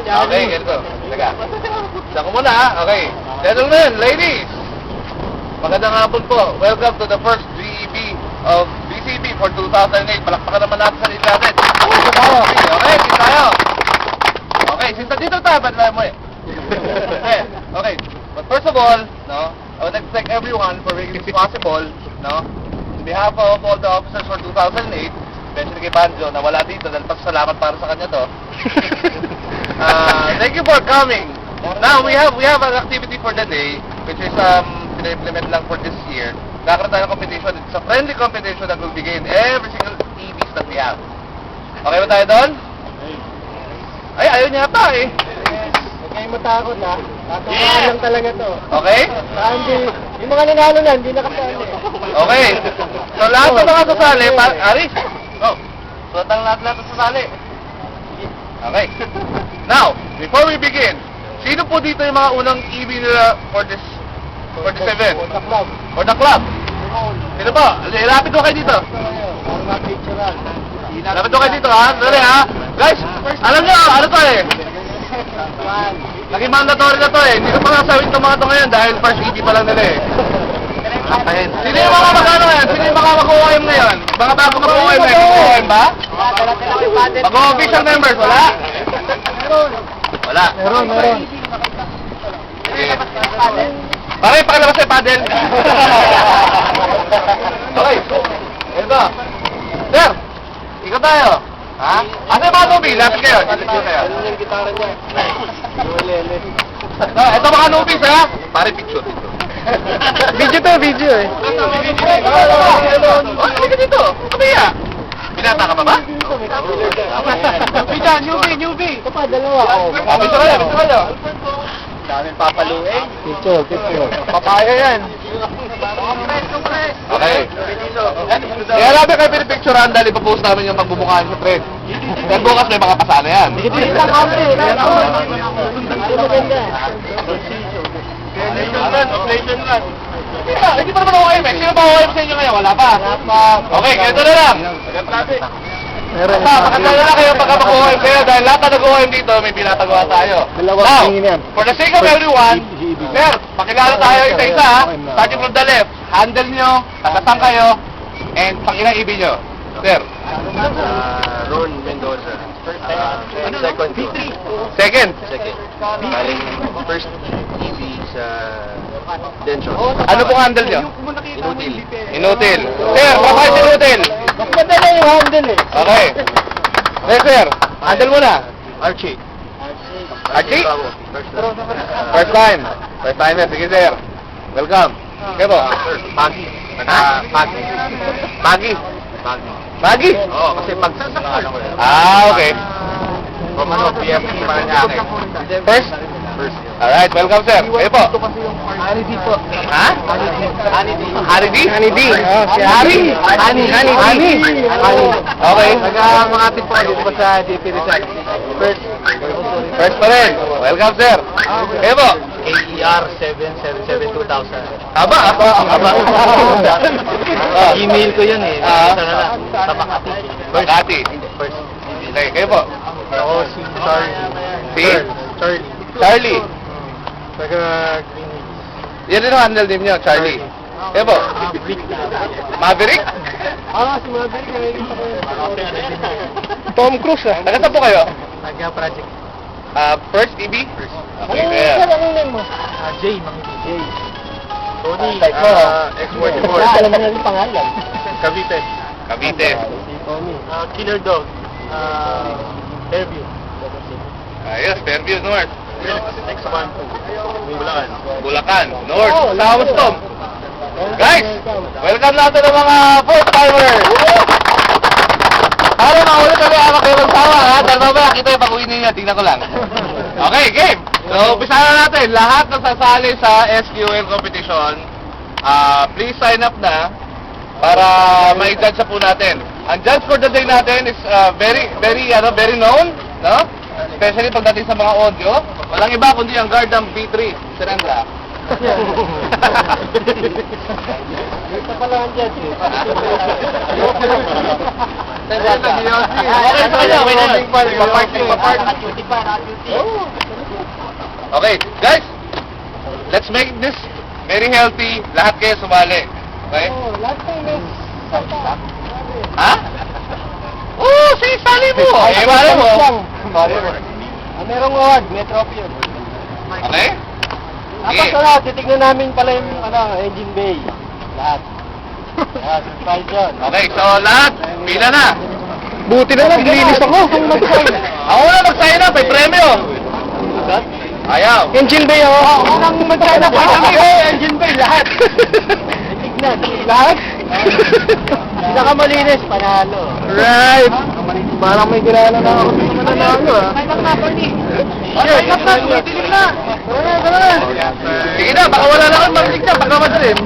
Okay, ganito. Teka. Isa ko muna, ha? Okay. Gentlemen, ladies, magandang hapon po. Welcome to the first GEP of BCB for 2008. Palakpakan naman natin sa sarili natin. Okay, dito tayo. Okay, since dito tayo, ba't tayo mo eh? Okay, but first of all, no, I would like to thank everyone for making this possible, no? On behalf of all the officers for 2008, especially kay Banjo, na wala dito, dahil pasalamat para sa kanya to. Thank you for coming. Now, we have an activity for the day, which is, pina-implement lang for this year. Nagkaroon tayo ng competition. It's a friendly competition that will begin every single EVs that we have. Okay ba tayo doon? Ay, ayaw niya pa eh. Huwag kayong matakot ha. Tatamaan lang talaga to. Okay? Hindi, yung mga nanalo na, hindi nakasali. Okay. So, lahat ng mga sasali, Aris, suotang lahat sa sasali. Okay. Now, before we begin, sino po dito yung mga unang EV nila for this event? For the club. For the club? Sino po? Lapit ko kayo dito. Para ma-picturean. Lapit ko kayo dito ha. Dali ha. Guys, alam nyo, ano to eh? Naging mandatory na to eh. Hindi ko pa nasawin itong mga to ngayon dahil first EV pa lang nila eh. Sino yung mga magano ngayon? Sino yung mga mag-OM ngayon? Mga bago mag-OM eh? Mag-OM ba? Mag-official members? Wala? Wala. Meron. Pare, pakilabas sa paddle. Okay. Ito. Sir, ikaw tayo. Ha? Ano yung mga nubis? Lapit kayo. Ano yung gitara niya? Ito mga nubis ha? Pare, picture dito. Video eh. Ano ka dito? Kabiya. Binata ka pa ba? Newbie. Ito pa, dalawa. Picture kayo. Daming papaluin. Picture. Papaya yan. Okay. Kaya labi kayo pinipicturean dahil ipapost namin yung pagbubungaan sa thread. Then bukas may mga pasana yan. Hindi pa naman OM eh. Sino ba OM sa inyo ngayon? Wala pa. Okay, ganito na lang. Makasaya na kayo pagka mag-OM kayo dahil lahat na nag-OM dito may pinatagawa tayo. Now, for the sake of everyone, sir, pakilala tayo isa-isa ha. Starting from the left, handle nyo, tagasan kayo, and pakilang EV nyo. Sir. Ron Mendoza. Second. Second. Galing first EV sa Denso. Ano pong handle nyo? Inutil. Inutil. Sir, papay si Inutil. Mas madala yung handle eh. Okay. Okay, sir. Handle mo na. Archie. Archie? First time. First timer. Sige, sir. Welcome. Okay po. Pagi. Ha? Pagi. Pagi. Pagi. Pagi? Oo, kasi pagsasakal ko yun. Okay. From PFP Paranaque. First? First. Alright, welcome, sir. Kayo po. Honey po. Ha? Hari D? Si Hari. Honey. Okay. Nag-makatid po dito po sa DP Rizal. First pa rin. Welcome, sir. Kayo po. KER 777-2000. Aba. Email ko yun eh. Sa Makati. Makati. First. Okay, kayo po. Ako si Charlie. Si? Charlie. Charlie. Taga Green Hills. Yan rin ang handle name niyo, Charlie. Kayo po. Maverick? Si Maverick. Tom Cruise ah. Taga po kayo? Taga Project. First EB? First. Okay, kaya. Anong name mo? Jay, Jay. Tony, X44. Alam mo na yung pangalan. Cavite. Cavite. Si Tommy. Killer Dog. Fairview. Ayos, Fairview North. X12. Bulacan. Bulacan, North. Tawas Tom. Guys, welcome natin ang mga first timers. Para maulit kami ako kayo magsawa ha. Dahil mamaya kita yung pag-uwi ninyo. Tingnan ko lang. Okay, game. So, umpisa na natin. Lahat na sasali sa SQL competition, please sign up na para ma-judge po natin. Ang judge for the day natin is very known, no? Especially pagdating sa mga audio. Walang iba kundi ang guard ng B3, Serendra. Ito pala ang jet eh. Okay, so yun, Naka-duty pa, naka-duty. Okay, guys, let's make this very healthy. Lahat kayo sumali. Okay? Oh, lahat tayo may salta. Ha? Oo, sige, sali mo. Eh, mali mo. Merong award, may trophy yun. Okay? Tapos ano, titignan namin pala yung engine bay. Lahat. Lahat, suspension. Okay, so lahat, pila na. Buti na lang, nilinis ako. Ako na mag-sign up, may premyo. Ayaw. Engine bay ako. Ako nang mag-sign up. Engine bay, lahat. Tignan, lahat. Pinakamalinis, panalo. Right. Parang may kilala na ako. Mananalo ah. Sign up na, tumitigil na. Sige na, baka wala na kang marinig na, baka madalim.